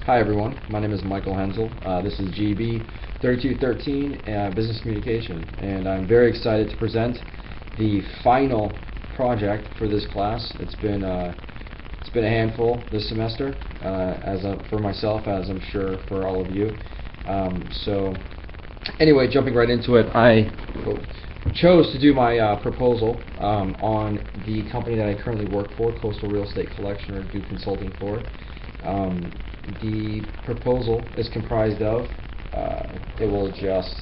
Hi everyone, my name is Michael Hensel. This is GEB3213 Business Communication, and I'm very excited to present the final project for this class. It's been a handful this semester, for myself, as I'm sure for all of you. So anyway, jumping right into it, I chose to do my proposal on the company that I currently work for, Coastal Real Estate Collection, or do consulting for. The proposal is comprised of, it will adjust,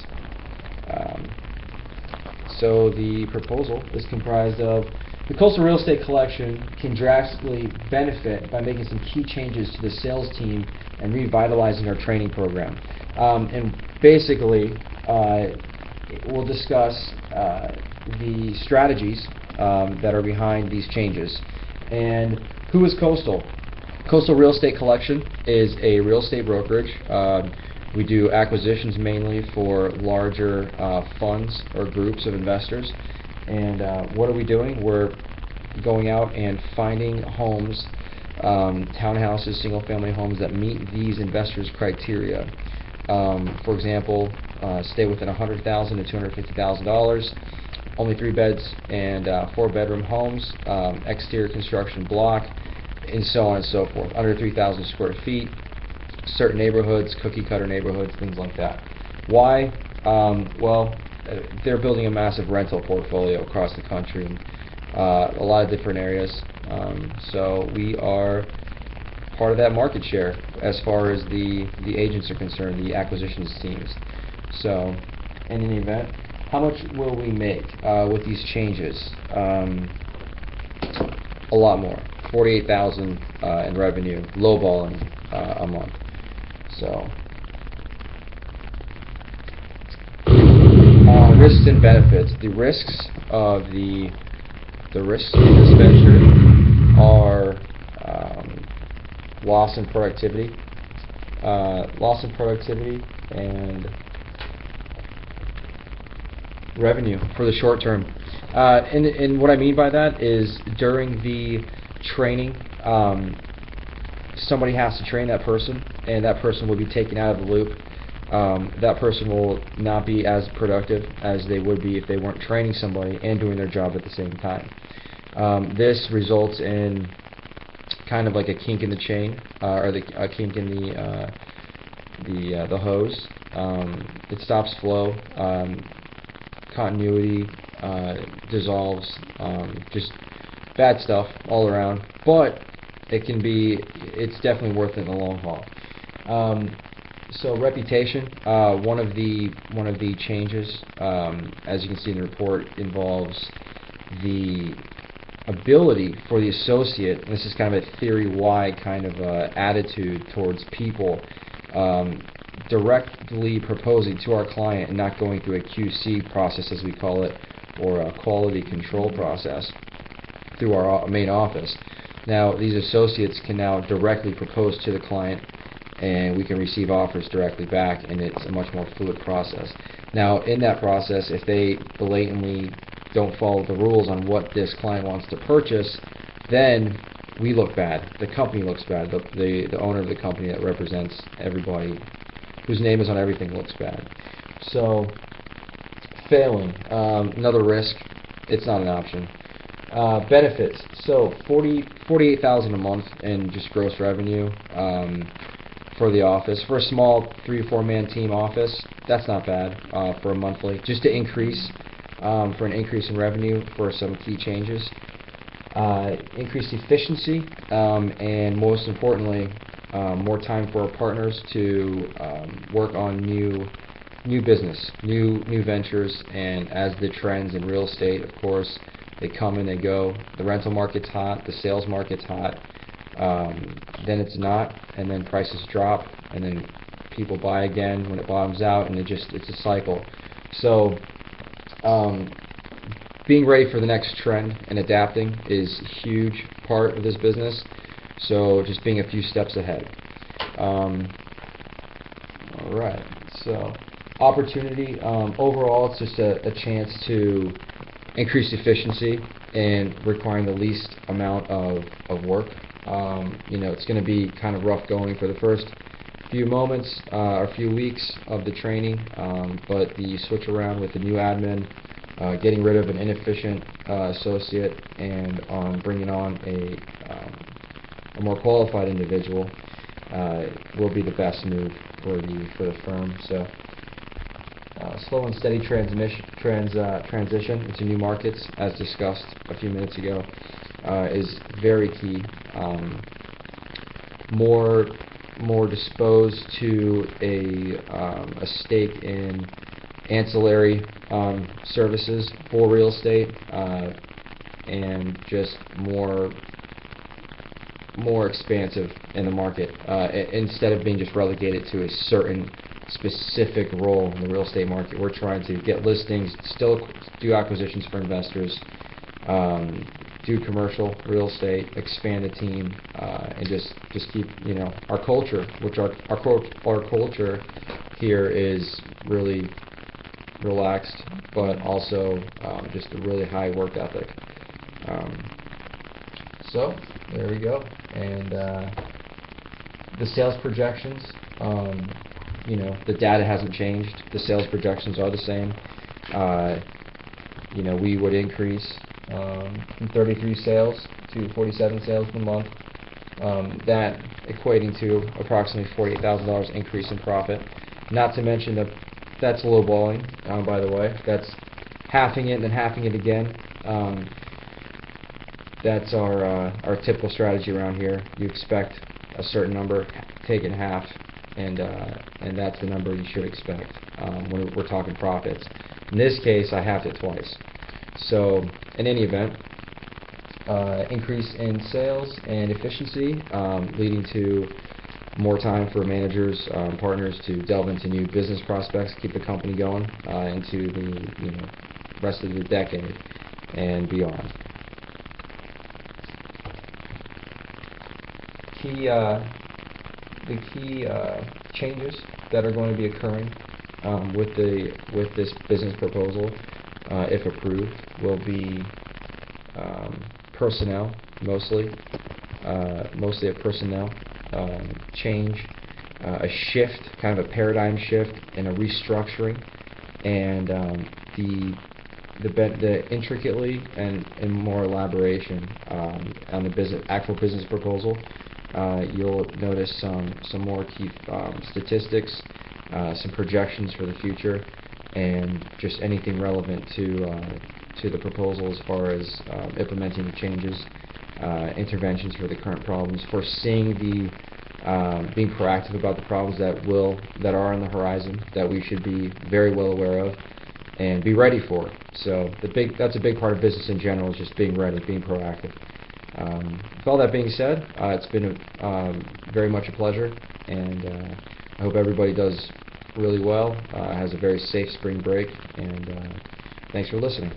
so the proposal is comprised of: the Coastal Real Estate Collection can drastically benefit by making some key changes to the sales team and revitalizing our training program. And basically, we'll discuss the strategies that are behind these changes. And who is Coastal? Coastal Real Estate Collection is a real estate brokerage. We do acquisitions mainly for larger funds or groups of investors. And what are we doing? We're going out and finding homes, townhouses, single-family homes that meet these investors' criteria. For example, stay within $100,000 to $250,000, only 3 beds and 4-bedroom homes, exterior construction block, and so on and so forth. Under 3,000 square feet, certain neighborhoods, cookie-cutter neighborhoods, things like that. Why? Well, they're building a massive rental portfolio across the country, in a lot of different areas. So we are part of that market share as far as the agents are concerned, the acquisitions teams. So, in any event, how much will we make with these changes? A lot more. $48,000 in revenue, lowballing a month. So, risks and benefits. The risks of the risks of this venture are loss in productivity, and revenue for the short term. And what I mean by that is, during the training, somebody has to train that person, and that person will be taken out of the loop. That person will not be as productive as they would be if they weren't training somebody and doing their job at the same time. This results in kind of like a kink in the chain, or a kink in the hose. It stops flow, continuity dissolves, just bad stuff all around. But it's definitely worth it in the long haul. So reputation, one of the changes, as you can see in the report, involves the ability for the associate, and this is kind of a theory-wide kind of attitude towards people, directly proposing to our client and not going through a QC process, as we call it, or a quality control process through our main office. Now, these associates can now directly propose to the client, and we can receive offers directly back, and it's a much more fluid process. Now, in that process, if they blatantly don't follow the rules on what this client wants to purchase, then we look bad. The company looks bad. The owner of the company that represents everybody, whose name is on everything, looks bad. So, failing, another risk. It's not an option. Benefits. So, $48,000 a month in just gross revenue for the office. For a small 3 or 4 man team office, that's not bad for a monthly. Just to increase, for an increase in revenue for some key changes. Increased efficiency, and most importantly, more time for our partners to work on new business, new ventures. And as the trends in real estate, of course, they come and they go. The rental market's hot, the sales market's hot, then it's not, and then prices drop, and then people buy again when it bottoms out, and it's a cycle. So being ready for the next trend and adapting is a huge part of this business. So just being a few steps ahead. Alright, so opportunity, overall it's just a chance to increase efficiency and requiring the least amount of work. It's going to be kind of rough going for the first few moments or few weeks of the training, but the switch around with the new admin, getting rid of an inefficient associate, and bringing on a more qualified individual will be the best move for the firm. So slow and steady transition into new markets, as discussed a few minutes ago, is very key. More disposed to a stake in ancillary services for real estate, and just more expansive in the market, instead of being just relegated to a certain specific role in the real estate market. We're trying to get listings, still do acquisitions for investors, do commercial real estate, expand the team, and just keep, our culture, which our culture here is really relaxed, but also just a really high work ethic. So there we go. And the sales projections, the data hasn't changed. The sales projections are the same. We would increase from 33 sales to 47 sales per month. That equating to approximately $48,000 increase in profit. Not to mention that's lowballing, by the way. That's halving it and then halving it again. That's our typical strategy around here. You expect a certain number, take it in half, and that's the number you should expect when we're talking profits. In this case, I halved it twice. So, in any event, increase in sales and efficiency, leading to more time for managers, partners to delve into new business prospects, keep the company going into the rest of the decade and beyond. The key changes that are going to be occurring with this business proposal, if approved, will be personnel, mostly a personnel change, a shift, kind of a paradigm shift, and a restructuring, and the intricately and more elaboration on the actual business proposal. You'll notice some more key statistics, some projections for the future, and just anything relevant to the proposal as far as implementing the changes, interventions for the current problems, foreseeing being proactive about the problems that are on the horizon, that we should be very well aware of and be ready for. So that's a big part of business in general, is just being ready, being proactive. With all that being said, it's been very much a pleasure, and I hope everybody does really well, has a very safe spring break, and thanks for listening.